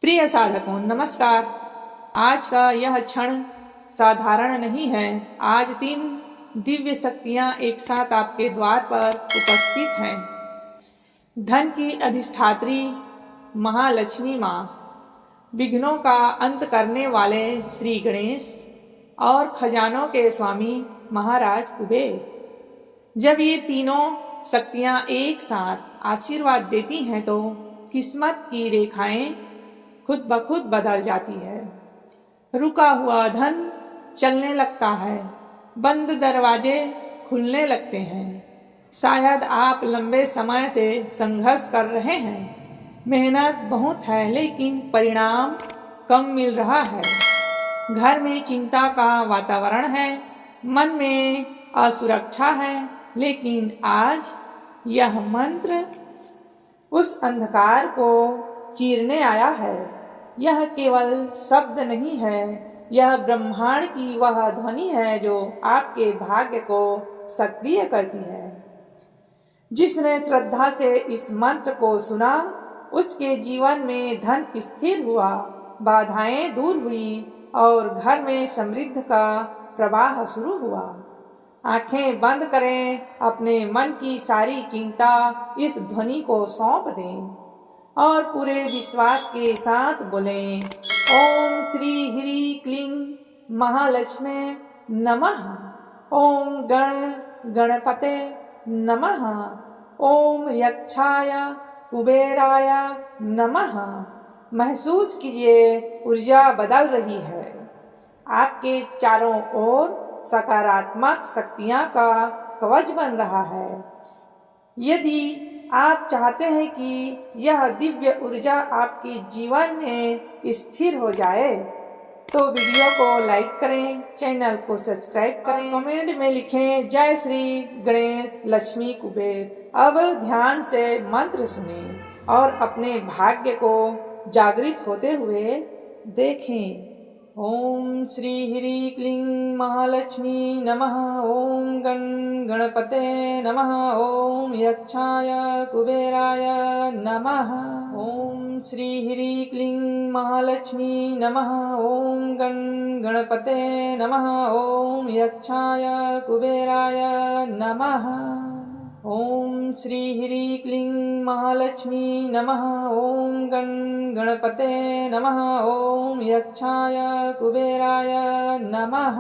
प्रिय साधकों नमस्कार। आज का यह क्षण साधारण नहीं है। आज 3 दिव्य शक्तियां एक साथ आपके द्वार पर उपस्थित हैं। धन की अधिष्ठात्री महालक्ष्मी माँ, विघ्नों का अंत करने वाले श्री गणेश और खजानों के स्वामी महाराज कुबेर। जब ये तीनों शक्तियां एक साथ आशीर्वाद देती हैं तो किस्मत की रेखाएं खुद ब खुद बदल जाती है। रुका हुआ धन चलने लगता है, बंद दरवाजे खुलने लगते हैं। शायद आप लंबे समय से संघर्ष कर रहे हैं, मेहनत बहुत है लेकिन परिणाम कम मिल रहा है। घर में चिंता का वातावरण है, मन में असुरक्षा है, लेकिन आज यह मंत्र उस अंधकार को चीरने आया है। यह केवल शब्द नहीं है, यह ब्रह्मांड की वह ध्वनि है जो आपके भाग्य को सक्रिय करती है। जिसने श्रद्धा से इस मंत्र को सुना, उसके जीवन में धन स्थिर हुआ, बाधाएं दूर हुई और घर में समृद्धि का प्रवाह शुरू हुआ। आंखें बंद करें, अपने मन की सारी चिंता इस ध्वनि को सौंप दें और पूरे विश्वास के साथ बोलें, ओम श्री ह्रीं क्लीं महालक्ष्मी नमः। ओम गणपते नमः। ओम यक्षाय कुबेराय नमः। महसूस कीजिए, ऊर्जा बदल रही है। आपके चारों ओर सकारात्मक शक्तियां का कवच बन रहा है। यदि आप चाहते हैं कि यह दिव्य ऊर्जा आपके जीवन में स्थिर हो जाए तो वीडियो को लाइक करें, चैनल को सब्सक्राइब करें, कमेंट में लिखें जय श्री गणेश लक्ष्मी कुबेर। अब ध्यान से मंत्र सुनें और अपने भाग्य को जागृत होते हुए देखें। ओम श्री ह्रीं क्लीं महालक्ष्मी नमः। ओम गणपते नमः। ओम यक्षाय कुबेराय नमः। ओम श्री ह्रीं क्लीं महालक्ष्मी नमः। ओम गणपते नमः। ओम यक्षाय कुबेराय नमः। ओम श्री ह्रीं क्लीं महालक्ष्मी नमः। ओम गणपते नमः। ओम यक्षाय कुबेराय नमः।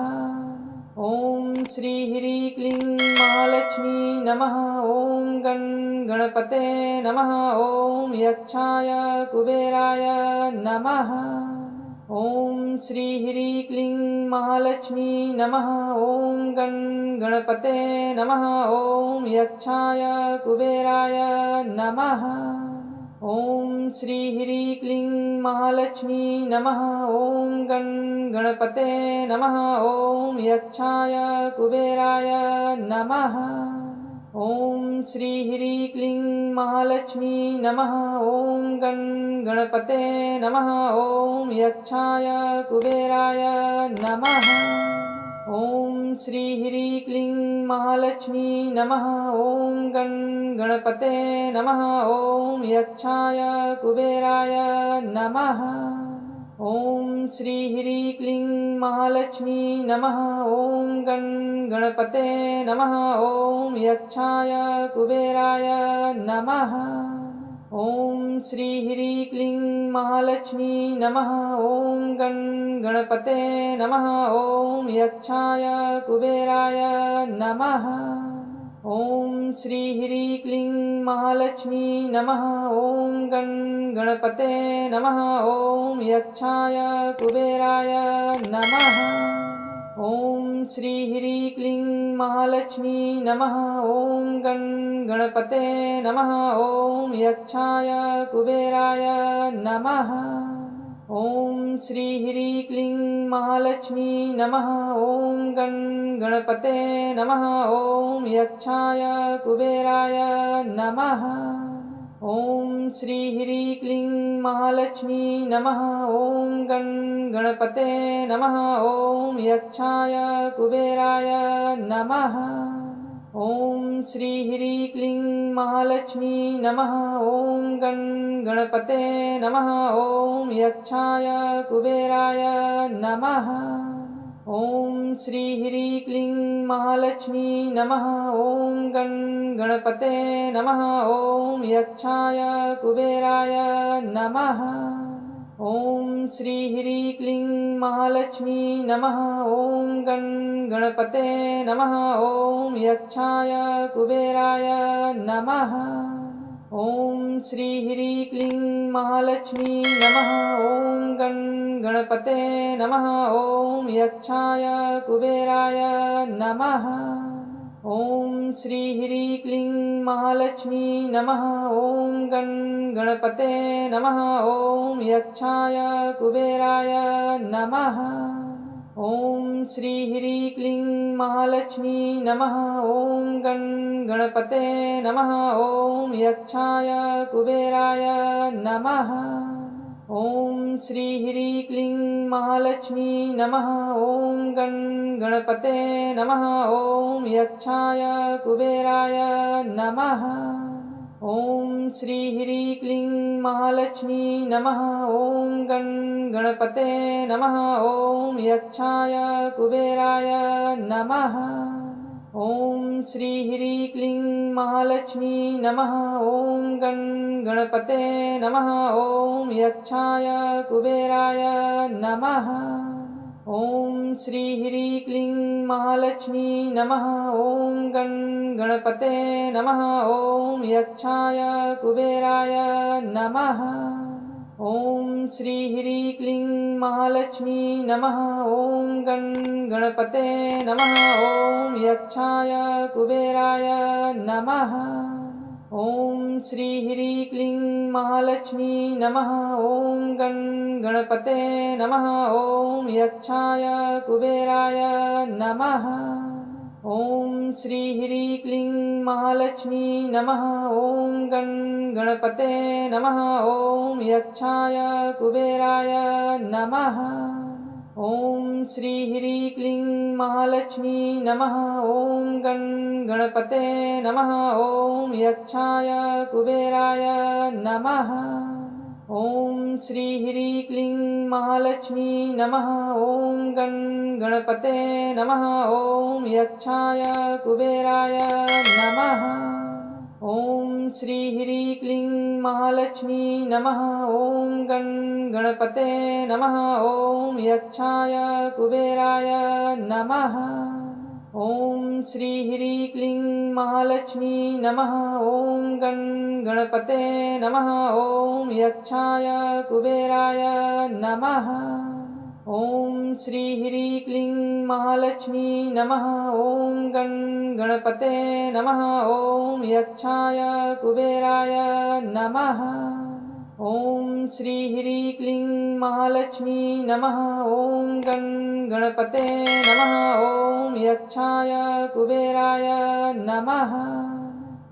ओम श्री ह्रीं क्लीं महालक्ष्मी नमः। ओम गणपते नमः। ओम यक्षाय कुबेराय नमः। ओम श्री ह्रीं क्लीं महालक्ष्मी नमः। ओम गणपते नमः। ओम यक्षाय कुबेराय नमः। ओम श्री ह्रीं क्लीं महालक्ष्मी नमः। ओम गणपते नमः। ओम यक्षाय कुबेराय नमः। ओम श्री ह्रीं क्लीं महालक्ष्मी नमः। ओम गणपते नमः। ओम यक्षाय कुबेराय नमः। ओम श्री ह्रीं क्लीं महालक्ष्मी नमः। ओम गणपते नमः। ओम यक्षाय कुबेराय नमः। ओम श्री ह्रीं क्लीं महालक्ष्मी नमः। ओम गणपते नमः। ओम यक्षाय कुबेराय नमः। ओम श्री ह्रीं क्लीं महालक्ष्मी नमः। ओम गणपते नमः। ओम यक्षाय कुबेराय नमः। ओम श्री ह्रीं क्लीं महालक्ष्मी नमः। ओम गणपते नमः। ओम यक्षाय कुबेराय नमः। ओम श्री ह्रीं क्लीं महालक्ष्मी नमः। ओम गणपते नमः। ओम यक्षाय कुबेराय नमः। ओम श्री ह्रीं क्लीं महालक्ष्मी नमः। ओम गणपते नमः। ओम यक्षाय कुबेराय नमः। ओम श्री ह्रीं क्लीं महालक्ष्मी नमः। ओम गणपते नमः। ओम यक्षाय कुबेराय नमः। ॐ श्री ह्रीं क्लीं महालक्ष्मी नमः। ॐ गणपते नमः। ॐ यक्षाय कुबेराय नमः। ॐ श्री ह्रीं क्लीं महालक्ष्मी नमः। ॐ गणपते नमः। ॐ यक्षाय कुबेराय नमः। ॐ श्री ह्रीं क्लीं महालक्ष्मी नमः। ॐ गणपते नमः। ॐ यक्षाय कुबेराय नमः। ॐ श्री ह्रीं क्लीं महालक्ष्मी नमः। ॐ गणपते नमः। ॐ यक्षाय कुबेराय नमः। ॐ श्री ह्रीं क्लीं महालक्ष्मी नमः। ॐ गणपते नमः। ॐ यक्षाय कुबेराय नमः। ॐ श्री ह्रीं क्लीं महालक्ष्मी नमः। ॐ गणपते नमः। ॐ यक्षाय कुबेराय नमः। ॐ श्री ह्रीं क्लीं महालक्ष्मी नमः। ॐ गणपते नमः। ॐ यक्षाय कुबेराय नमः। ॐ श्री ह्रीं क्लीं महालक्ष्मी नमः। ॐ गणपते नमः। ॐ यक्षाय कुबेराय नमः। ॐ श्री ह्रीं क्लीं महालक्ष्मी नमः। ॐ गणपते नमः। ॐ यक्षाय कुबेराय नमः। ॐ श्री ह्रीं क्लीं महालक्ष्मी नमः। ॐ गणपते नमः। ॐ यक्षाय कुबेराय नमः। ॐ श्री ह्रीं क्लीं महालक्ष्मी नमः। ॐ गणपते नमः। ॐ यक्षाय कुबेराय नमः। ॐ श्री ह्रीं क्लीं महालक्ष्मी नमः। ॐ गणपते नमः। ॐ यक्षाय कुबेराय नमः। ॐ श्री ह्रीं क्लीं महालक्ष्मी नमः। ॐ गणपते नमः। ॐ यक्षाय कुबेराय नमः। ॐ श्री ह्रीं क्लीं महालक्ष्मी नमः। ॐ गणपते नमः। ॐ यक्षाय कुबेराय नमः। ॐ श्री ह्रीं क्लीं महालक्ष्मी नमः। ॐ गणपते नमः। ॐ यक्षाय कुबेराय नमः। ॐ श्री ह्रीं क्लीं महालक्ष्मी नमः। ॐ गणपते नमः। ॐ यक्षाय कुबेराय नमः। ॐ श्री ह्रीं क्लीं महालक्ष्मी नमः। ॐ गणपते नमः। ॐ यक्षाय कुबेराय नमः। ॐ श्री ह्रीं क्लीं महालक्ष्मी नमः। ॐ गणपते नमः। ॐ यक्षाय कुबेराय नमः। ॐ श्री ह्रीं क्लीं महालक्ष्मी नमः। ॐ गणपते नमः। ॐ यक्षाय कुबेराय नमः।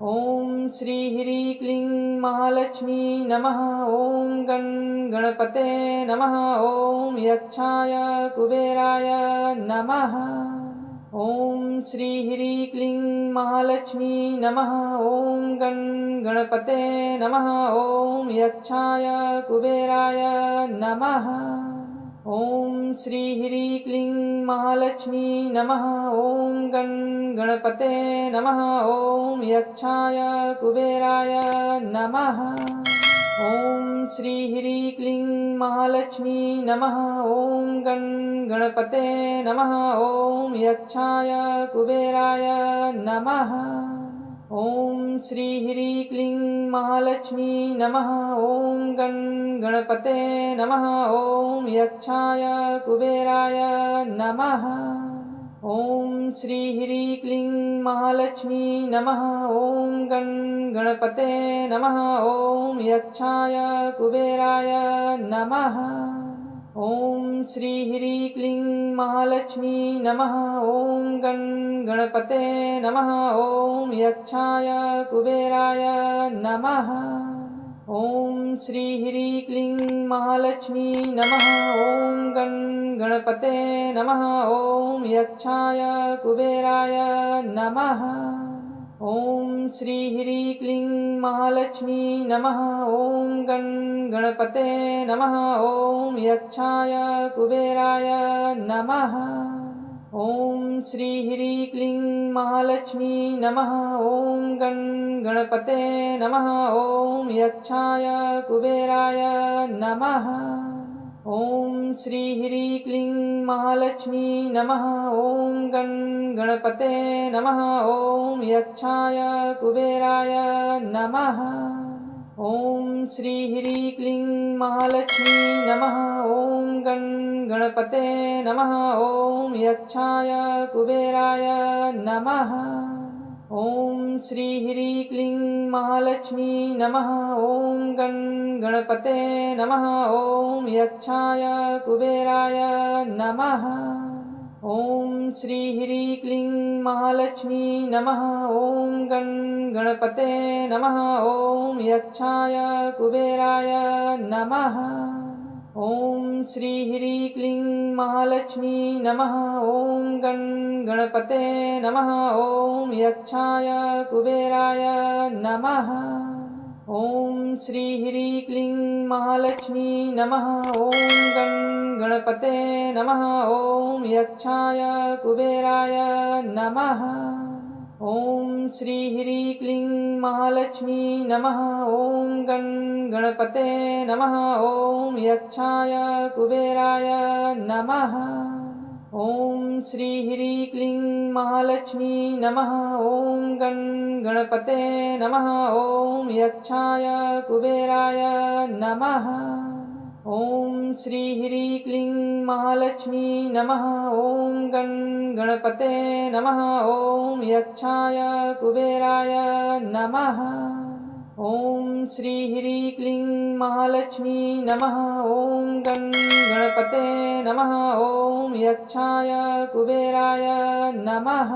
ॐ श्री ह्रीं क्लीं महालक्ष्मी नमः। ॐ गणपते नमः। ॐ यक्षाय कुबेराय नमः। ॐ श्री ह्रीं क्लीं महालक्ष्मी नमः। ॐ गणपते नमः। ॐ यक्षाय कुबेराय नमः। ॐ श्री ह्रीं क्लीं महालक्ष्मी नमः। ॐ गणपते नमः। ॐ यक्षाय कुबेराय नमः। ॐ श्री ह्रीं क्लीं महालक्ष्मी नमः। ॐ गणपते नमः। ॐ यक्षाय कुबेराय नमः। ॐ श्री ह्रीं क्लीं महालक्ष्मी नमः। ॐ गणपते नमः। ॐ यक्षाय कुबेराय नमः। ॐ श्री ह्रीं क्लीं महालक्ष्मी नमः। ॐ गणपते नमः। ॐ यक्षाय कुबेराय नमः। ॐ श्री ह्रीं क्लीं महालक्ष्मी नमः। ॐ गणपते नमः। ॐ यक्षाय कुबेराय नमः। ॐ श्री ह्रीं क्लीं महालक्ष्मी नमः। ॐ गणपते नमः। ॐ यक्षाय कुबेराय नमः। ॐ श्री ह्रीं क्लीं महालक्ष्मी नमः। ॐ गणपते नमः। ॐ यक्षाय कुबेराय नमः। ॐ श्री ह्रीं क्लीं महालक्ष्मी नमः। ॐ गणपते नमः। ॐ यक्षाय कुबेराय नमः। ॐ श्री ह्रीं क्लीं महालक्ष्मी नमः। ॐ गणपते नमः। ॐ यक्षाय कुबेराय नमः। ॐ श्री ह्रीं क्लीं महालक्ष्मी नमः। ॐ गणपते नमः। ॐ यक्षाय कुबेराय नमः। ॐ श्री ह्रीं क्लीं महालक्ष्मी नमः। ॐ गणपते नमः। ॐ यक्षाय कुबेराय नमः। ॐ श्री ह्रीं क्लीं महालक्ष्मी नमः। ॐ गणपते नमः। ॐ यक्षाय कुबेराय नमः। ॐ श्री ह्रीं क्लीं महालक्ष्मी नमः। ॐ गणपते नमः। ॐ यक्षाय कुबेराय नमः। ॐ श्री ह्रीं क्लीं महालक्ष्मी नमः। ॐ गणपते नमः। ॐ यक्षाय कुबेराय नमः। ॐ श्री ह्रीं क्लीं महालक्ष्मी नमः। ॐ गणपते नमः। ॐ यक्षाय कुबेराय नमः। ॐ श्री ह्रीं क्लीं महालक्ष्मी नमः। ॐ गणपते नमः। ॐ यक्षाय कुबेराय नमः। ॐ श्री ह्रीं क्लीं महालक्ष्मी नमः। ॐ गणपते नमः। ॐ यक्षाय कुबेराय नमः। ॐ श्री ह्रीं क्लीं महालक्ष्मी नमः। ॐ गणपते नमः। ॐ यक्षाय कुबेराय नमः।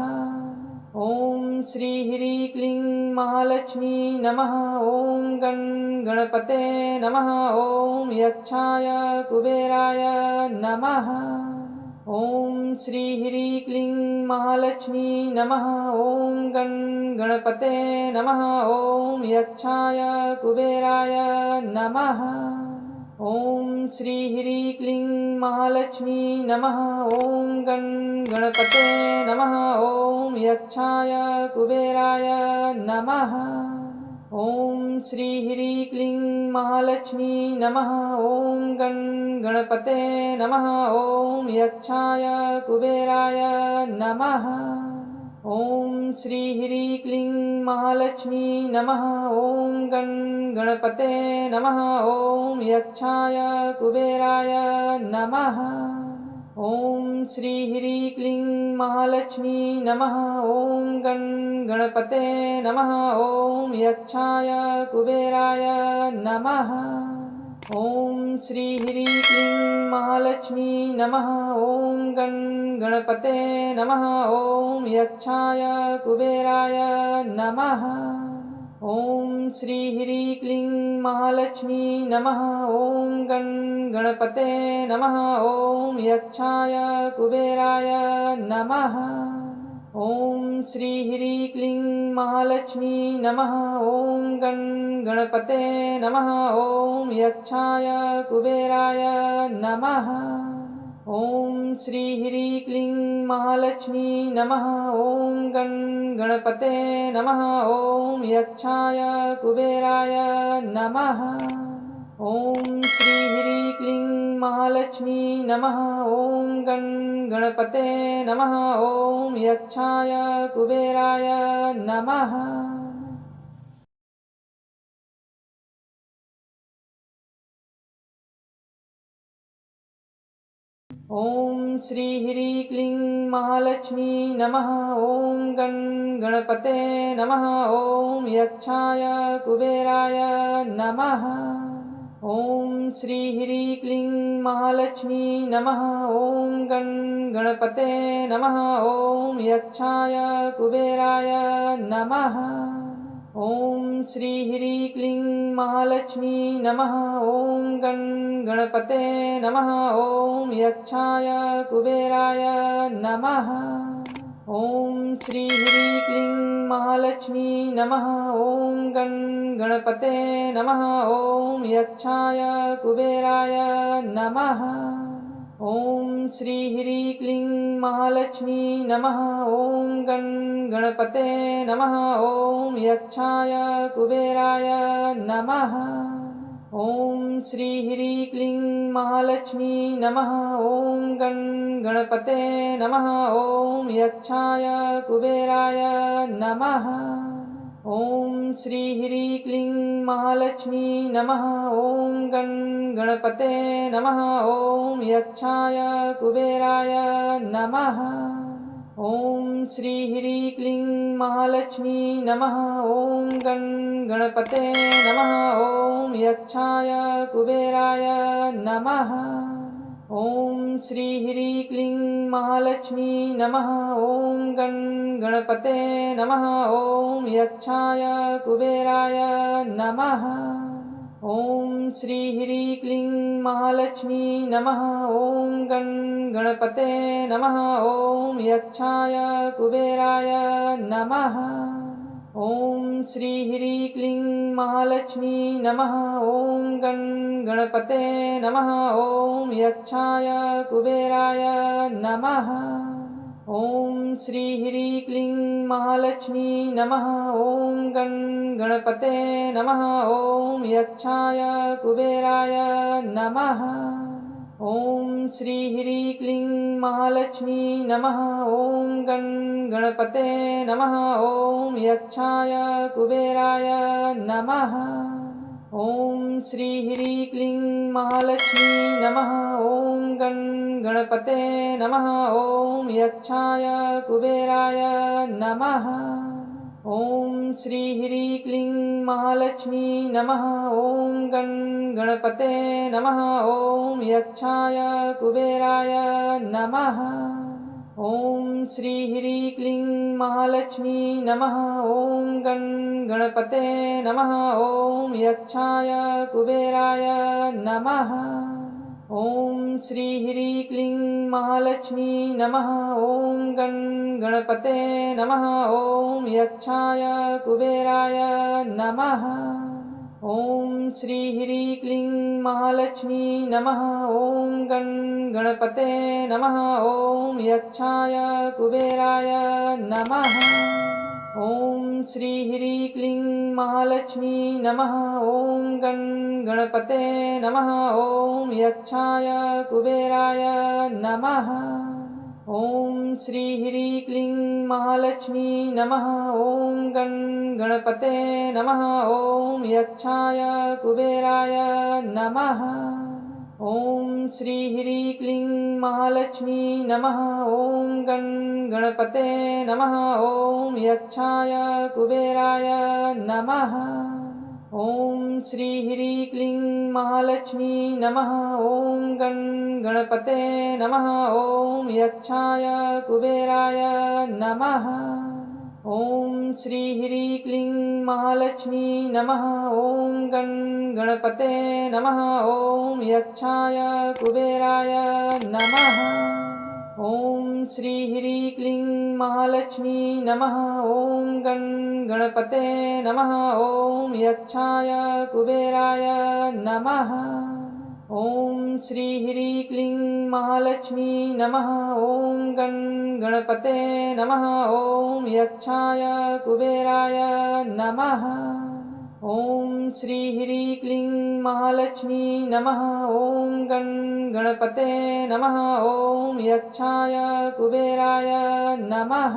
ॐ श्री ह्रीं क्लीं महालक्ष्मी नमः। ॐ गणपते नमः। ॐ यक्षाय कुबेराय नमः। ॐ श्री ह्रीं क्लीं महालक्ष्मी नमः। ॐ गणपते नमः। ॐ यक्षाय कुबेराय नमः। ॐ श्री ह्रीं क्लीं महालक्ष्मी नमः। ॐ गणपते नमः। ॐ यक्षाय कुबेराय नमः। ॐ श्री ह्रीं क्लीं महालक्ष्मी नमः। ॐ गणपते नमः। ॐ यक्षाय कुबेराय नमः। ॐ श्री ह्रीं क्लीं महालक्ष्मी नमः। ॐ गणपते नमः। ॐ यक्षाय कुबेराय नमः। ॐ श्री ह्रीं क्लीं महालक्ष्मी नमः। ॐ गणपते नमः। ॐ यक्षाय कुबेराय नमः। ॐ श्री ह्रीं क्लीं महालक्ष्मी नमः। ॐ गणपते नमः। ॐ यक्षाय कुबेराय नमः। ॐ श्री ह्रीं क्लीं महालक्ष्मी नमः। ॐ गणपते नमः। ॐ यक्षाय कुबेराय नमः। ॐ श्री ह्रीं क्लीं महालक्ष्मी नमः। ॐ गणपते नमः। ॐ यक्षाय कुबेराय नमः। ॐ श्री ह्रीं क्लीं महालक्ष्मी नमः। ॐ गणपते नमः। ॐ यक्षाय कुबेराय नमः। ॐ श्री ह्रीं क्लीं महालक्ष्मी नमः। ॐ गणपते नमः। ॐ यक्षाय कुबेराय नमः। ॐ श्री ह्रीं क्लीं महालक्ष्मी नमः। ॐ गणपते नमः। ॐ यक्षाय कुबेराय नमः। ॐ श्री ह्रीं क्लीं महालक्ष्मी नमः। ॐ गणपते नमः। ॐ यक्षाय कुबेराय नमः। ॐ श्री ह्रीं क्लीं महालक्ष्मी नमः। ॐ गणपते नमः। ॐ यक्षाय कुबेराय नमः। ॐ श्री ह्रीं क्लीं महालक्ष्मी नमः। ॐ गणपते नमः। ॐ यक्षाय कुबेराय नमः। ॐ श्री ह्रीं क्लीं महालक्ष्मी नमः। ॐ गणपते नमः। ॐ यक्षाय कुबेराय नमः। ॐ श्री ह्रीं क्लीं महालक्ष्मी नमः। ॐ गणपते नमः। ॐ यक्षाय कुबेराय नमः। ॐ श्री ह्रीं क्लीं महालक्ष्मी नमः। ॐ गणपते नमः। ॐ यक्षाय कुबेराय नमः। ॐ श्री ह्रीं क्लीं महालक्ष्मी नमः। ॐ गणपते नमः। ॐ यक्षाय कुबेराय नमः। ॐ श्री ह्रीं क्लीं महालक्ष्मी नमः। ॐ गणपते नमः। ॐ यक्षाय कुबेराय नमः। ॐ श्री ह्रीं क्लीं महालक्ष्मी नमः। ॐ गणपते नमः। ॐ यक्षाय कुबेराय नमः। ॐ श्री ह्रीं क्लीं महालक्ष्मी नमः। ॐ गणपते नमः। ॐ यक्षाय कुबेराय नमः। ॐ श्री ह्रीं क्लीं महालक्ष्मी नमः। ॐ गणपते नमः। ॐ यक्षाय कुबेराय नमः। ॐ श्री ह्रीं क्लीं महालक्ष्मी नमः। ॐ गणपते नमः। ॐ यक्षाय कुबेराय नमः। ॐ श्री ह्रीं क्लीं महालक्ष्मी नमः। ॐ गणपते नमः। ॐ यक्षाय कुबेराय नमः। ॐ श्री ह्रीं क्लीं महालक्ष्मी नमः। ॐ गणपते नमः। ॐ यक्षाय कुबेराय नमः। ॐ श्री ह्रीं क्लीं महालक्ष्मी नमः। ॐ गणपते नमः। ॐ यक्षाय कुबेराय नमः। ॐ श्री ह्रीं क्लीं महालक्ष्मी नमः। ॐ गणपते नमः। ॐ यक्षाय कुबेराय नमः। ॐ श्री ह्रीं क्लीं महालक्ष्मी नमः। ॐ गणपते नमः। ॐ यक्षाय कुबेराय नमः। ॐ श्री ह्रीं क्लीं महालक्ष्मी नमः। ॐ गणपते नमः। ॐ यक्षाय कुबेराय नमः। ॐ श्री ह्रीं क्लीं महालक्ष्मी नमः। ॐ गणपते नमः। ॐ यक्षाय कुबेराय नमः। ॐ श्री ह्रीं क्लीं महालक्ष्मी नमः। ॐ गणपते नमः। ॐ यक्षाय कुबेराय नमः। ॐ श्री ह्रीं क्लीं महालक्ष्मी नमः। ॐ गणपते नमः। ॐ यक्षाय कुबेराय नमः। ॐ श्री ह्रीं क्लीं महालक्ष्मी नमः। ॐ गणपते नमः। ॐ यक्षाय कुबेराय नमः। ॐ श्री ह्रीं क्लीं महालक्ष्मी नमः। ॐ गणपते नमः। ॐ यक्षाय कुबेराय नमः। ॐ श्री ह्रीं क्लीं महालक्ष्मी नमः। ॐ गणपते नमः। ॐ यक्षाय कुबेराय नमः। ॐ श्री ह्रीं क्लीं महालक्ष्मी नमः। ॐ गणपते नमः। ॐ यक्षाय कुबेराय नमः।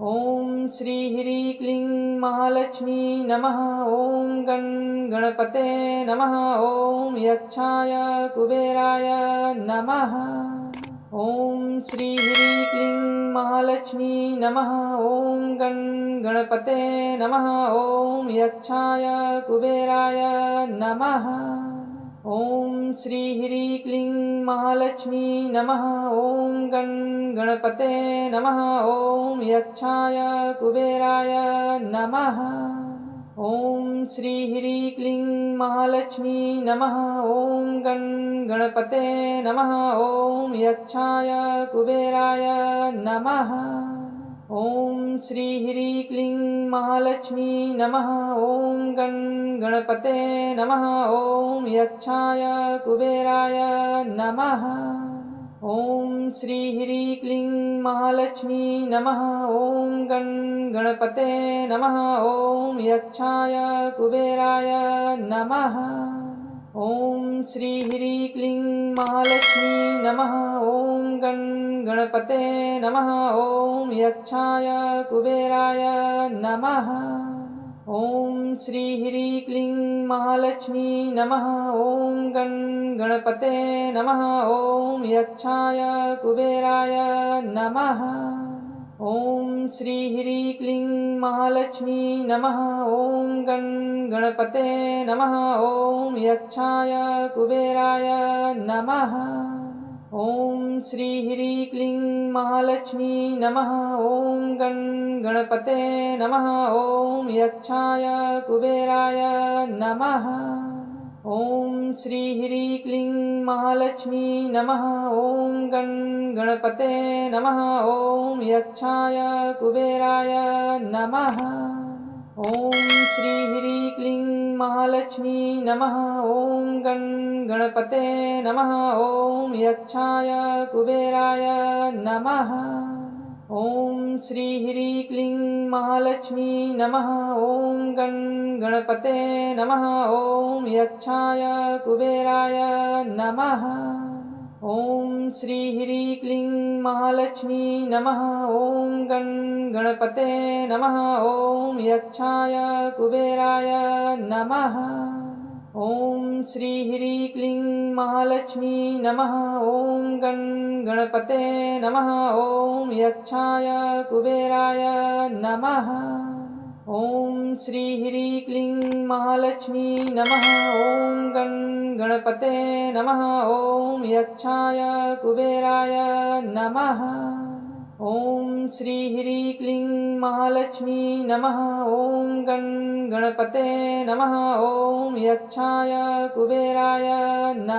ॐ श्री ह्रीं क्लीं महालक्ष्मी नमः। ॐ गणपते नमः। ॐ यक्षाय कुबेराय नमः। ॐ श्री ह्रीं क्लीं महालक्ष्मी नमः। ॐ गणपते नमः। ॐ यक्षाय कुबेराय नमः। ॐ श्री ह्रीं क्लीं महालक्ष्मी नमः। ॐ गणपते नमः। ॐ यक्षाय कुबेराय नमः। ॐ श्री ह्रीं क्लीं महालक्ष्मी नमः। ॐ गणपते नमः। ॐ यक्षाय कुबेराय नमः। ॐ श्री ह्रीं क्लीं महालक्ष्मी नमः। ॐ गणपते नमः। ॐ यक्षाय कुबेराय नमः। ॐ श्री ह्रीं क्लीं महालक्ष्मी नमः। ॐ गणपते नमः। ॐ यक्षाय कुबेराय नमः। ॐ श्री ह्रीं क्लीं महालक्ष्मी नमः। ॐ गणपते नमः। ॐ यक्षाय कुबेराय नमः। ॐ श्री ह्रीं क्लीं महालक्ष्मी नमः। ॐ गणपते नमः। ॐ यक्षाय कुबेराय नमः। ॐ श्री ह्रीं क्लीं महालक्ष्मी नमः। ॐ गणपते नमः। ॐ यक्षाय कुबेराय नमः। ॐ श्री ह्रीं क्लीं महालक्ष्मी नमः। ॐ गणपते नमः। ॐ यक्षाय कुबेराय नमः। ॐ श्री ह्रीं क्लीं महालक्ष्मी नमः। ॐ गणपते नमः। ॐ यक्षाय कुबेराय नमः। ॐ श्री ह्रीं क्लीं महालक्ष्मी नमः। ॐ गणपते नमः। ॐ यक्षाय कुबेराय नमः। ॐ श्री ह्रीं क्लीं महालक्ष्मी नमः। ॐ गणपते नमः। ॐ यक्षाय कुबेराय नमः। ॐ श्री ह्रीं क्लीं महालक्ष्मी नमः। ॐ गणपते नमः। ॐ यक्षाय कुबेराय नमः। ॐ श्री ह्रीं क्लीं महालक्ष्मी नमः। ॐ गणपते नमः। ॐ यक्षाय कुबेराय नमः। ॐ श्री ह्रीं क्लीं महालक्ष्मी नमः। ॐ गणपते नमः। ॐ यक्षाय कुबेराय नमः। ॐ श्री ह्रीं क्लीं महालक्ष्मी नमः। ॐ गणपते नमः। ॐ यक्षाय कुबेराय नमः।